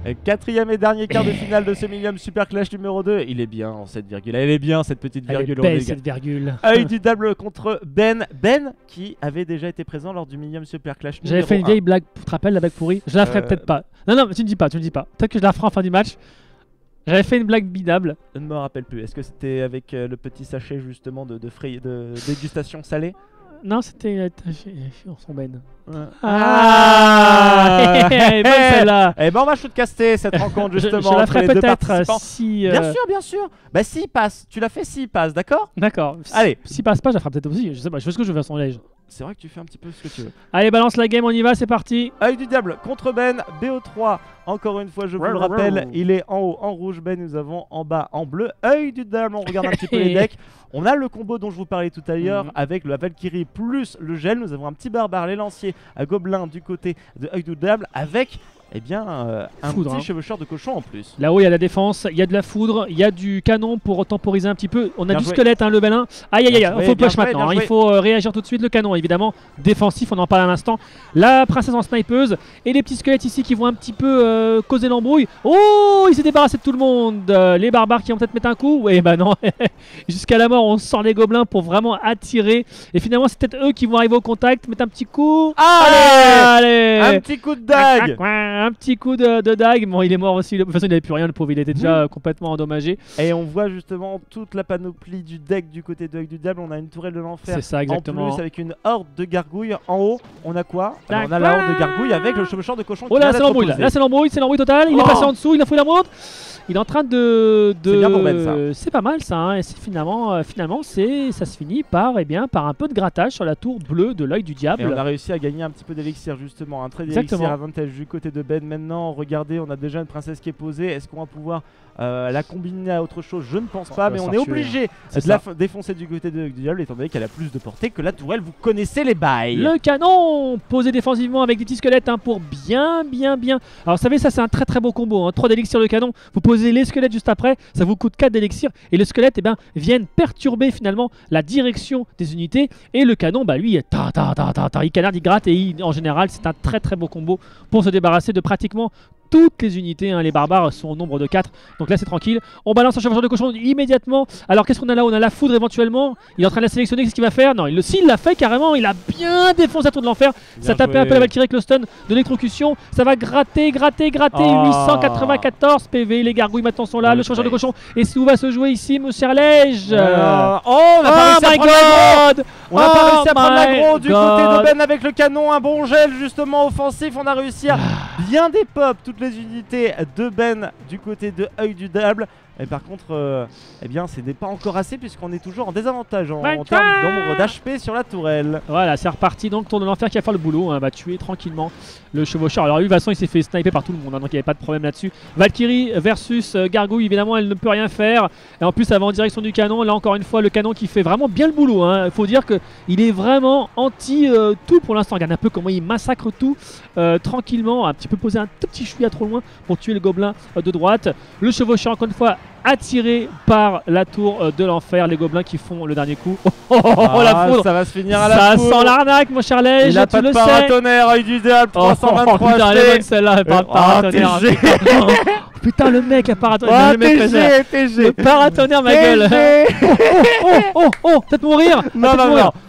Et quatrième et dernier quart de finale de ce Millennium Super Clash numéro 2. Il est bien en cette virgule. Elle est bien cette petite virgule. Elle est belle, cette virgule. Œil du diable contre Ben. Ben qui avait déjà été présent lors du Millennium Super Clash. J'avais fait une vieille blague, tu te rappelles la blague pourrie? Je la ferai peut-être pas. Non, non, tu ne dis pas, tu ne dis pas. Peut-être que je la ferai en fin du match. J'avais fait une blague bidable. Je ne me rappelle plus. Est-ce que c'était avec le petit sachet justement de dégustation salée? Non, c'était son Ben. Ah, bonne celle-là. Eh ben on va shootcaster cette rencontre justement. Je la entre ferai les deux peut-être participants. si. Bien sûr. Bah s'il passe, tu l'as fait s'il passe, d'accord? D'accord. Allez. S'il passe pas, je la ferai peut-être aussi. Je sais pas, je fais ce que je veux à son lège. C'est vrai que tu fais un petit peu ce que tu veux. Allez, balance la game, on y va, c'est parti. Œil du diable contre Ben, BO3. Encore une fois, je vous le rappelle, il est en haut en rouge, Ben, nous avons en bas en bleu. Œil du diable, on regarde un petit peu les decks. On a le combo dont je vous parlais tout à l'heure avec la Valkyrie plus le gel. Nous avons un petit barbare, les lanciers à gobelin du côté de Œil du diable avec un foudre, petit chevaucheur de cochon en plus. Là-haut, il y a la défense, il y a de la foudre, il y a du canon pour temporiser un petit peu. On a Bien du joué. squelette, le bel 1. Aïe, aïe, aïe, il faut push maintenant. bien Il joué. faut réagir tout de suite. Le canon, évidemment, défensif, on en parle à l'instant. La princesse en snipeuse et les petits squelettes ici qui vont un petit peu causer l'embrouille. Oh, il s'est débarrassé de tout le monde. Les barbares qui vont peut-être mettre un coup. Oui, bah non. Jusqu'à la mort, on sort les gobelins pour vraiment attirer. Et finalement, c'est peut-être eux qui vont arriver au contact, mettre un petit coup. Allez, Un petit coup de dague. Un petit coup de dague. Bon, il est mort aussi. De toute façon, il n'avait plus rien, le pauvre. Il était déjà complètement endommagé. Et on voit justement toute la panoplie du deck du côté de Œil du diable. On a une tourelle de l'enfer. C'est ça, exactement. En plus, avec une horde de gargouilles. En haut, on a quoi? Alors, on a la horde de gargouilles avec le chevaucheur de cochon. Oh là, c'est l'embrouille. Là, c'est l'embrouille totale. Il est passé en dessous, il a fait la montre. Il est en train de... C'est bien pour Ben, ça. C'est pas mal ça, hein. Et finalement, ça se finit par un peu de grattage sur la tour bleue de l'œil du diable. Et on a réussi à gagner un petit peu d'élixir justement, un trait d'élixir avantage du côté de Ben. Maintenant, regardez, on a déjà une princesse qui est posée. Est-ce qu'on va pouvoir la combiner à autre chose? Je ne pense pas, mais on est obligé de la défoncer du côté de diable étant donné qu'elle a plus de portée que la tourelle. Vous connaissez les bails. Le canon posé défensivement avec des petits squelettes pour bien. Alors vous savez, ça c'est un très beau combo, hein. 3 d'élixir de canon, vous posez les squelettes juste après, ça vous coûte 4 d'élixir et le squelette viennent perturber finalement la direction des unités et le canon lui il canarde, il gratte et en général c'est un très beau combo pour se débarrasser de pratiquement toutes les unités, hein. Les barbares sont au nombre de 4. Donc là c'est tranquille. On balance un chevaucheur de cochon immédiatement. Alors qu'est-ce qu'on a là? On a la foudre éventuellement. Il est en train de la sélectionner, qu'est-ce qu'il va faire? Non, s'il l'a fait carrément, il a bien défoncé la tour de l'enfer. Ça tapait un peu la Valkyrie avec le stun de l'électrocution. Ça va gratter. 894 PV. Les gargouilles maintenant sont là. Le chevaucheur de cochon. Et où va se jouer ici, monsieur Arlège? On a pas réussi à prendre l'aggro. On n'a pas réussi à prendre l'aggro du côté de Ben avec le canon. Un bon gel justement offensif. On a réussi à bien dépop toutes les unités de Ben du côté de Œil du diable. Et par contre, ce n'est pas encore assez puisqu'on est toujours en désavantage en termes de nombre d'HP sur la tourelle. Voilà, c'est reparti. Donc tour de l'enfer qui va faire le boulot, hein. Va tuer tranquillement le chevaucheur. Alors lui, de toute façon, il s'est fait sniper par tout le monde, hein, donc il n'y avait pas de problème là-dessus. Valkyrie versus Gargouille, évidemment, elle ne peut rien faire. Et en plus, elle va en direction du canon. Là, encore une fois, le canon qui fait vraiment bien le boulot, hein. Il faut dire qu'il est vraiment anti tout pour l'instant. Regarde un peu comment il massacre tout tranquillement. Un petit peu poser un tout petit chouïa trop loin pour tuer le gobelin de droite. Le chevaucheur, encore une fois, attiré par la tour de l'enfer, les gobelins qui font le dernier coup. La foudre, ça va se finir à la foudre. Ça sent l'arnaque, mon cher Lège. Il a pas de paratonnerre, Œil du diable, 323 putain, elle est bonne celle-là, paratonnerre. Putain, le mec a paratonnerre. Le paratonnerre, ma gueule. Peut-être mourir.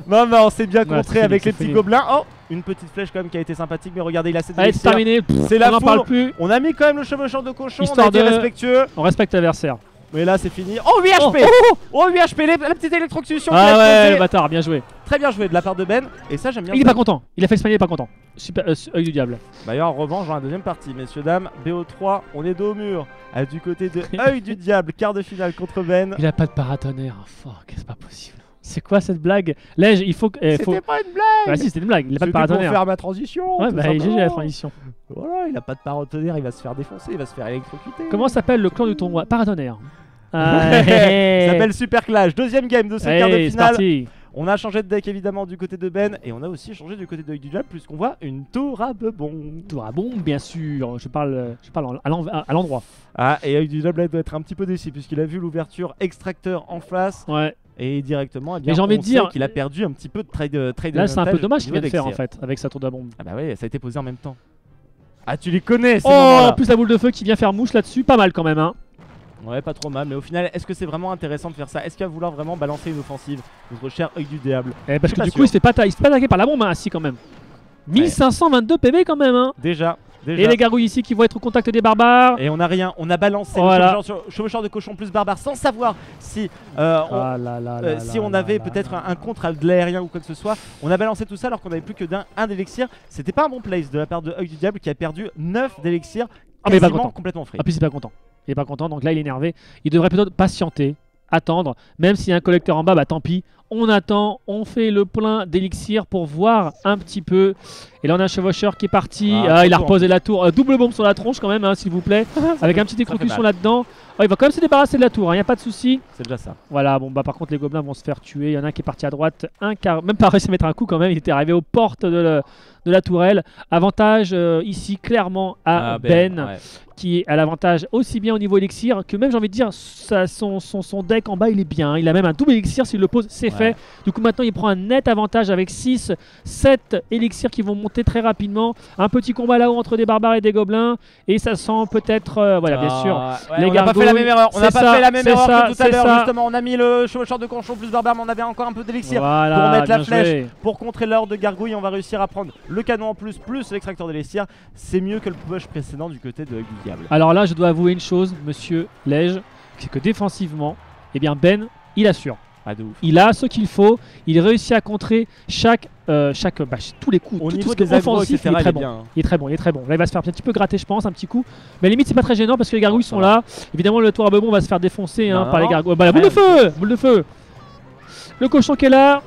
Non, c'est bien contré avec les petits gobelins. Une petite flèche quand même qui a été sympathique, mais regardez, il a cette allez, c'est terminé. C'est la foudre. Parle plus. On a mis quand même le chevaucheur de cochon, histoire on a été respectueux. On respecte l'adversaire. Mais là c'est fini. Oh 8 HP. Oh 8 HP, la petite électrocution. Ah ouais, le bâtard, bien joué. Très bien joué de la part de Ben. Et ça j'aime bien. Il est pas content, il a fait le spanier, il est pas content. Super, Œil du diable. D'ailleurs en revanche dans la deuxième partie, messieurs dames, BO3, on est dos au mur. Du côté de Œil du diable, quart de finale contre Ben. Il a pas de paratonnerre, fuck, c'est pas possible. C'est quoi cette blague? Lège, il faut. C'était pas une blague! Bah si, c'était une blague, il a pas de paratonnerre. Pour faire ma transition! Ouais, bah GG la transition. Voilà, il a pas de paratonnerre, il va se faire défoncer, il va se faire électrocuter. Comment s'appelle le clan du tournoi? Paratonnerre. Ça s'appelle Super Clash, deuxième game de ce quart de finale. Parti. On a changé de deck évidemment du côté de Ben et on a aussi changé du côté de Œil du diable puisqu'on voit une tour à bebon. Tour à bombe, bien sûr. Je parle à l'endroit. Ah, et Œil du diable doit être un petit peu déçu puisqu'il a vu l'ouverture extracteur en face. Ouais. Et directement, eh bien, Mais j'ai envie de dire qu'il a perdu un petit peu de trade. Là, c'est un peu dommage qu'il vient de faire en fait avec sa tour de bombe. Ah bah ouais, ça a été posé en même temps. Ah, tu les connais ces Oh, moments-là. en plus la boule de feu qui vient faire mouche là-dessus, pas mal quand même. Hein. Ouais, pas trop mal, mais au final, est-ce que c'est vraiment intéressant de faire ça? Est-ce qu'il va vouloir vraiment balancer une offensive, notre cher œil du diable? Parce que du coup, il se fait pas attaquer par la bombe, hein, si quand même. 1522 PV quand même. Hein. Déjà. Et les gargouilles ici qui vont être au contact des barbares. Et on a rien, on a balancé le chevaucheur de cochon plus barbare sans savoir si on avait peut-être un contre de l'aérien ou quoi que ce soit. On a balancé tout ça alors qu'on avait plus que un d'élixir. C'était pas un bon place de la part de œil du diable qui a perdu 9 d'élixir. Ah mais pas content. Complètement free. Ah puis c'est pas content. Il est pas content, donc là il est énervé. Il devrait plutôt patienter, attendre. Même s'il y a un collecteur en bas, bah tant pis. On attend, on fait le plein d'élixir pour voir un petit peu. Et là on a un chevaucheur qui est parti. Il a reposé la tour. Double bombe sur la tronche quand même, hein, s'il vous plaît. Avec un petit écrocution là-dedans. Il va quand même se débarrasser de la tour, il n'y a pas de souci. C'est déjà ça. Voilà, bon bah par contre les gobelins vont se faire tuer. Il y en a un qui est parti à droite, même pas réussi à mettre un coup quand même. Il était arrivé aux portes de la tourelle. Avantage ici clairement à Ben. Qui est à l'avantage aussi bien au niveau élixir que même j'ai envie de dire son deck en bas il est bien, il a même un double élixir s'il le pose, c'est fait. Du coup maintenant il prend un net avantage avec 6, 7 élixirs qui vont monter très rapidement. Un petit combat là-haut entre des barbares et des gobelins et ça sent peut-être voilà bien sûr les gargouilles. On n'a pas fait la même erreur, on n'a pas fait la même erreur que tout à l'heure justement. On a mis le chevaucheur de cochon plus barbare mais on avait encore un peu d'élixir pour mettre la flèche pour contrer l'heure de gargouille. On va réussir à prendre le canon en plus l'extracteur d'élixir. C'est mieux que le push précédent du côté de Guy. Alors là, je dois avouer une chose, monsieur Lège, c'est que défensivement, eh bien Ben, il assure. Il a ce qu'il faut, il réussit à contrer tous les coups, au niveau des offensifs, il est très bon. Il est très bon. Là, il va se faire un petit peu gratter, je pense, un petit coup. Mais limite, c'est pas très gênant parce que les gargouilles sont là. Évidemment, le tour à bebon va se faire défoncer par les gargouilles. Bah, la boule de feu, boule de feu. Le cochon qui est là.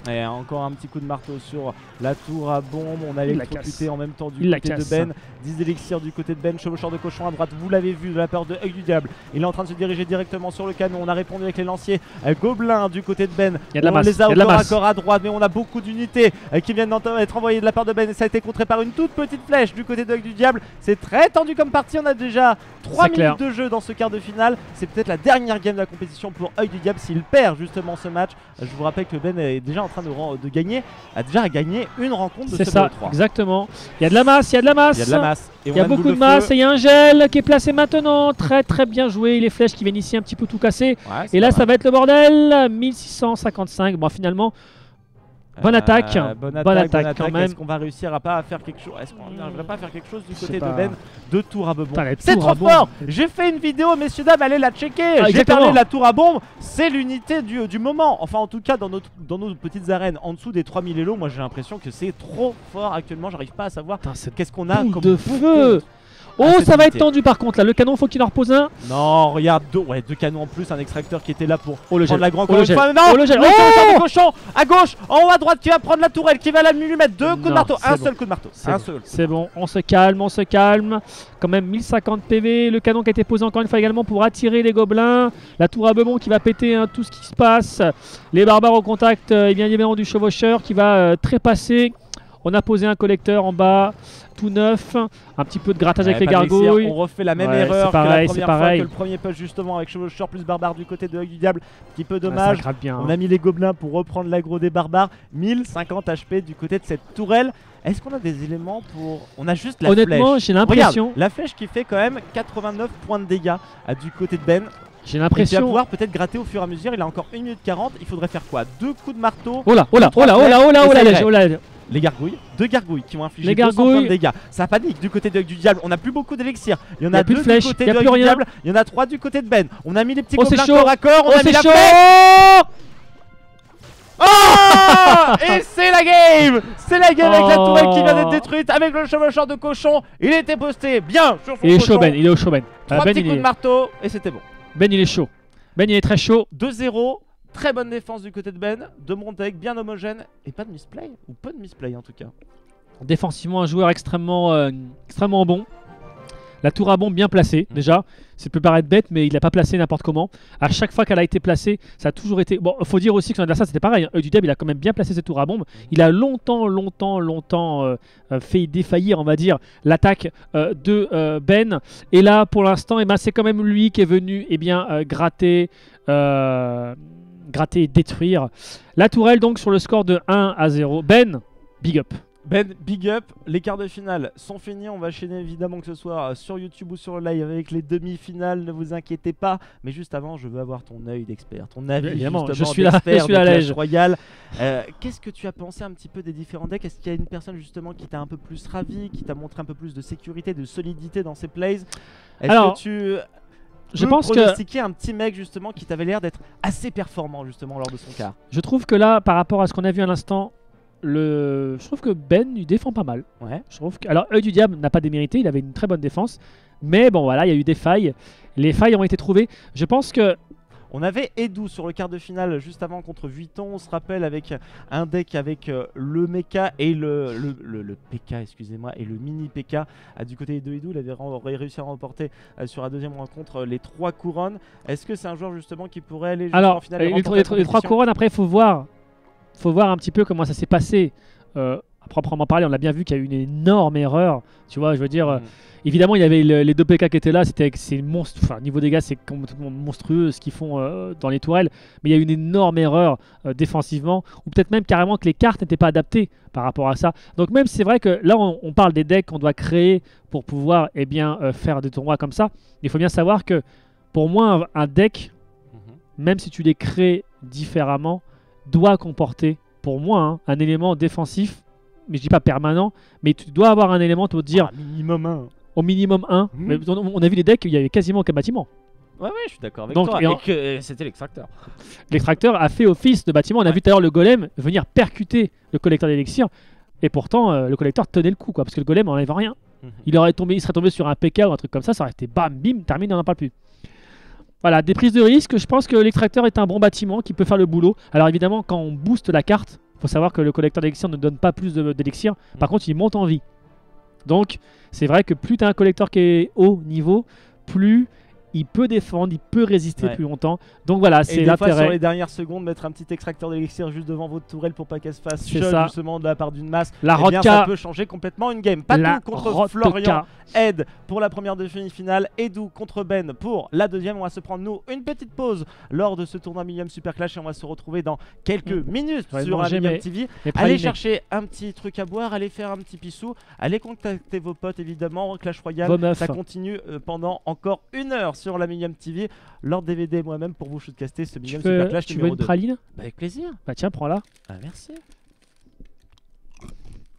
Et encore un petit coup de marteau sur la tour à bombe. On a électrocuté en même temps du côté de Ben. 10 élixirs du côté de Ben. Chevaucheur de cochon à droite. Vous l'avez vu de la part de œil du diable. Il est en train de se diriger directement sur le canon. On a répondu avec les lanciers. Gobelins du côté de Ben. Il y a de la masse. On les a encore à corps à droite. Mais on a beaucoup d'unités qui viennent d'être envoyées de la part de Ben. Et ça a été contré par une toute petite flèche du côté d'œil du diable. C'est très tendu comme partie. On a déjà 3 minutes de jeu dans ce quart de finale. C'est peut-être la dernière game de la compétition pour œil du diable s'il perd justement ce match. Je vous rappelle que Ben est déjà en train de gagner, a déjà gagné une rencontre de ce BO3. Exactement. Il y a de la masse, il y a de la masse. Il y a de la masse. Il y a beaucoup de masse et il y a un gel qui est placé maintenant. Très très bien joué. Les flèches qui viennent ici un petit peu tout casser. Et là ça va être le bordel. 1655. Bon finalement. Bonne attaque quand même. Est-ce qu'on va réussir à pas faire quelque chose? Est-ce qu'on n'arriverait pas à faire quelque chose du côté de Ben de tour à bebon? C'est trop fort. J'ai fait une vidéo, messieurs dames, allez la checker. J'ai parlé de la tour à bombe. C'est l'unité du moment. Enfin, en tout cas, dans nos petites arènes en dessous des 3000 élos, moi j'ai l'impression que c'est trop fort actuellement. J'arrive pas à savoir qu'est-ce qu'on a comme de feu. Oh, ça va être tendu par contre là. Le canon, faut qu'il en repose un. Non, regarde, deux canons en plus, un extracteur qui était là pour prendre la grande. Non, le de cochon à gauche, en haut à droite qui va prendre la tourelle, qui va la lui mettre 2 coups de marteau, un seul coup de marteau. C'est bon, on se calme, Quand même 1050 PV, le canon qui a été posé encore une fois également pour attirer les gobelins. La tour à bebon qui va péter tout ce qui se passe. Les barbares au contact, et bien évidemment du chevaucheur qui va trépasser. On a posé un collecteur en bas, tout neuf, un petit peu de grattage avec les gargouilles. On refait la même erreur que la première fois que le premier push justement avec chevaucheur plus barbare du côté de œil du diable. Petit peu dommage. On a mis les gobelins pour reprendre l'aggro des barbares. 1050 HP du côté de cette tourelle. Est-ce qu'on a des éléments pour... On a juste la flèche. Honnêtement, j'ai l'impression... La flèche qui fait quand même 89 points de dégâts du côté de Ben. J'ai l'impression... Il va pouvoir peut-être gratter au fur et à mesure. Il a encore 1 minute 40. Il faudrait faire quoi? 2 coups de marteau. Oh là. Les gargouilles, 2 gargouilles qui vont infliger 200 points de dégâts. Ça panique du côté de du diable. On n'a plus beaucoup d'élixir. Il y en a 2 du côté de du diable. Il y en a 3 du côté de Ben. On a mis les petits gobelins corps à corps. On a mis la flèche. Oh et c'est la game. C'est la game avec la tourelle qui vient d'être détruite. Avec le chevaucheur de cochon. Il était posté bien sur son cochon. Il est chaud Ben, il est au chaud Ben. 3 petits coups de marteau et c'était bon. Ben il est chaud. Ben il est très chaud. 2-0. Très bonne défense du côté de Ben, de mon deck, bien homogène et pas de misplay, ou peu de misplay en tout cas. Défensivement, un joueur extrêmement bon. La tour à bombe bien placée déjà. Ça peut paraître bête, mais il l'a pas placé n'importe comment. À chaque fois qu'elle a été placée, ça a toujours été... Bon, faut dire aussi que son adversaire c'était pareil. Œil du diable, il a quand même bien placé cette tour à bombe. Il a longtemps fait défaillir, on va dire, l'attaque de Ben. Et là, pour l'instant, c'est quand même lui qui est venu gratter... gratter et détruire la tourelle donc sur le score de 1-0. Ben, big up. Ben, big up, les quarts de finale sont finis, on va enchaîner évidemment que ce soit sur YouTube ou sur le live avec les demi-finales, ne vous inquiétez pas. Mais juste avant, je veux avoir ton œil d'expert, ton avis évidemment, justement je suis là, d'expert je suis à de l'aise. Clash Royale. Qu'est-ce que tu as pensé un petit peu des différents decks? Est-ce qu'il y a une personne justement qui t'a un peu plus ravi, qui t'a montré un peu plus de sécurité, de solidité dans ses plays? Est-ce que tu... Je pense que un petit mec justement qui t'avait l'air d'être assez performant justement lors de son quart? Je trouve que là, par rapport à ce qu'on a vu à l'instant, je trouve que Ben il défend pas mal. Ouais. Je trouve que... Alors, Œil du Diable n'a pas démérité, il avait une très bonne défense. Mais bon, voilà, il y a eu des failles. Les failles ont été trouvées. Je pense que... On avait Edu sur le quart de finale juste avant contre Vuitton, on se rappelle, avec un deck avec le mecha et le PK, excusez-moi, et le mini PK. Du côté de Edu, il avait réussi à remporter sur la deuxième rencontre les 3 couronnes. Est-ce que c'est un joueur justement qui pourrait aller en finale? Les 3 couronnes, après, il faut voir un petit peu comment ça s'est passé. À proprement parler, on a bien vu qu'il y a eu une énorme erreur. Tu vois, je veux dire, évidemment, il y avait les 2 PK qui étaient là. C'est monstre. Enfin, niveau dégâts, c'est complètement monstrueux ce qu'ils font dans les tourelles. Mais il y a eu une énorme erreur défensivement, ou peut-être même carrément que les cartes n'étaient pas adaptées par rapport à ça. Donc même c'est vrai que là, on parle des decks qu'on doit créer pour pouvoir faire des tournois comme ça. Il faut bien savoir que pour moi, un deck, même si tu les crées différemment, doit comporter, pour moi, un élément défensif, mais je dis pas permanent, mais tu dois avoir un élément pour dire minimum 1. Au minimum 1. Mais on a vu les decks, il y avait quasiment aucun bâtiment. Ouais, je suis d'accord avec toi. Et c'était l'extracteur. L'extracteur a fait office de bâtiment. On a vu tout à l'heure le golem venir percuter le collecteur d'élixir, et pourtant le collecteur tenait le coup, quoi, parce que le golem n'enlève rien. Il serait tombé sur un PK ou un truc comme ça aurait été bam, bim, terminé, on n'en parle plus. Voilà, des prises de risque. Je pense que l'extracteur est un bon bâtiment qui peut faire le boulot. Alors évidemment, quand on booste la carte, il faut savoir que le collecteur d'élixir ne donne pas plus d'élixir. Par contre, il monte en vie. Donc, c'est vrai que plus tu as un collecteur qui est haut niveau, plus il peut défendre, il peut résister plus longtemps. Donc voilà, c'est l'intérêt. Sur les dernières secondes, mettre un petit extracteur d'élixir juste devant votre tourelle pour pas qu'elle se fasse shot justement de la part d'une masse. Ça peut changer complètement une game. Patou contre Florian, Ed pour la première demi-finale, Edu contre Ben pour la deuxième. On va se prendre nous une petite pause lors de ce tournoi Millennium Super Clash et on va se retrouver dans quelques minutes sur Millennium TV. Allez chercher un petit truc à boire, allez faire un petit pissou, allez contacter vos potes évidemment. Clash Royale, ça continue pendant encore 1 heure sur la Millennium TV. Lord DVD moi-même pour vous shootcaster ce Millennium Super Clash numéro 2. Tu veux une praline? Bah avec plaisir. Bah tiens, prends-la. Ah merci.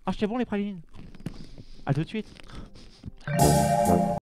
Ah, c'était bon les pralines. À tout de suite.